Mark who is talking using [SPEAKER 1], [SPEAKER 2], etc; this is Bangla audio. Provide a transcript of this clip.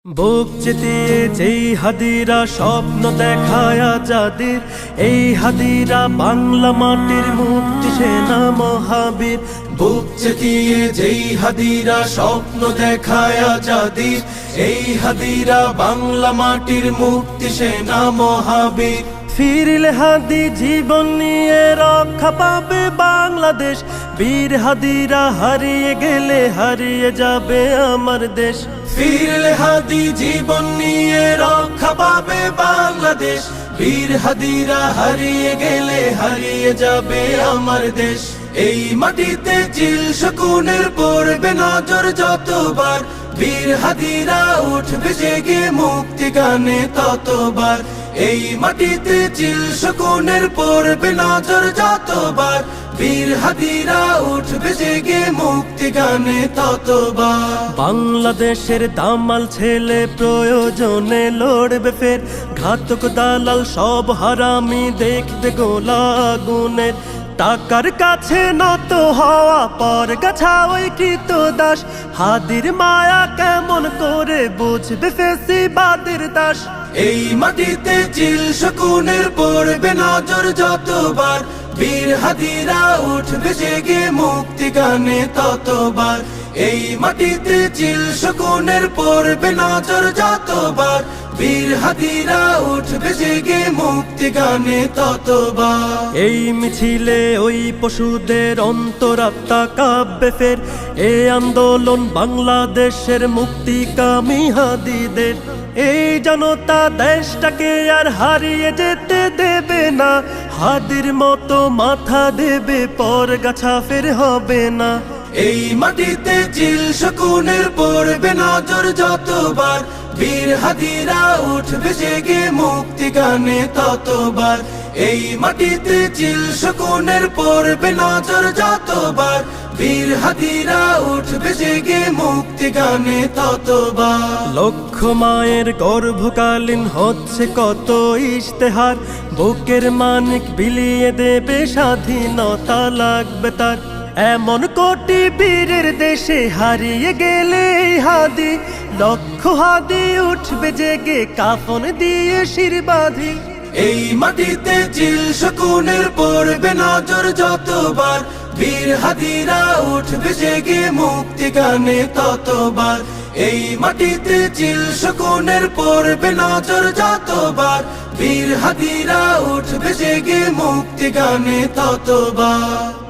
[SPEAKER 1] বুক চিতিয়ে যেই হাদিরা স্বপ্ন দেখায় যাদের, এই হাদিরা বাংলা মাটির মুক্তি সেনা মহাবীর।
[SPEAKER 2] বুক চিতিয়ে যেই হাদিরা স্বপ্ন দেখায় যাদের, এই হাদিরা বাংলা মাটির মুক্তি সেনা মহাবীর।
[SPEAKER 1] ফিরলে হাদি জীবন নিয়ে রক্ষা পাবে বাংলাদেশ, বীর হাদিরা হারিয়ে গেলে হারিয়ে যাবে আমার দেশ।
[SPEAKER 2] ফিরলে হাদি জীবন নিয়ে রক্ষা পাবে বাংলাদেশ, বীর হাদিরা হারিয়ে গেলে হারিয়ে যাবে আমার দেশ। এই মাটিতে চিল শকুনের পড়বে নজর যতবার, বীর হাদিরা উঠবে জেগে মুক্তি গানে ততবার। এই মাটিতে চিল শকুনের পড়বে নজর যতবার, বীর হাদিরা উঠবে জেগে মুক্তি গানে ততবার।
[SPEAKER 1] বাংলাদেশের দামাল ছেলে প্রয়োজনে লড়বে ফের, ঘাতক দালাল সব হারামি দেখবে গোলা আগুনের। টাকার কাছে নত হওয়া পর গাছা ওই কৃত দাস, হাদির মায়া কেমন করে বুঝবে ফেসিবাদের দাস।
[SPEAKER 2] এই মাটিতে চিল শকুনের পড়বে নজর যতবার, বীর হাদিরা উঠবে জেগে মুক্তি গানে ততবার। এই মাটিতে চিল শকুনের পড়বে নজর যতবার, বীর হাদিরা উঠবে জেগে মুক্তি গানে ততবার।
[SPEAKER 1] এই মিছিলে ওই পশুদের অন্তরাত্মা কাঁপবে ফের, এই আন্দোলন বাংলাদেশের মুক্তিকামী হাদিদের। এই জনতা দেশটাকে আর হারিয়ে যেতে দেবে না, হাদির মতো মাথা দেবে পর গাছা ফের হবে না।
[SPEAKER 2] এই মাটিতে চিল শকুনের পড়বে নজর যতবার, বীর হাদিরা উঠবে জেগে মুক্তি গানে ততবার। এই মাটিতে চিল শকুনের পড়বে নজর যতবার, বীর হাদিরা উঠবে জেগে মুক্তি গানে ততবার।
[SPEAKER 1] লক্ষ মায়ের গর্ভকালীন হচ্ছে কত ইশতেহার, বুকের মানিক বিলিয়ে দেবে স্বাধীনতা লাগবে তার। এমন কোটি বীরের দেশে হারিয়ে গেলে হাদি, লক্ষ হাদি উঠবে জেগে কাফন দিয়ে শির বাঁধি।
[SPEAKER 2] এই মাটিতে চিল শকুনের পড়বে নজর যতবার, বীর হাদিরা উঠবে জেগে মুক্তি গানে ততবার। এই মাটিতে চিল শকুনের পড়বে নজর যতবার, বীর হাদিরা উঠবে জেগে মুক্তি গানে ততবার।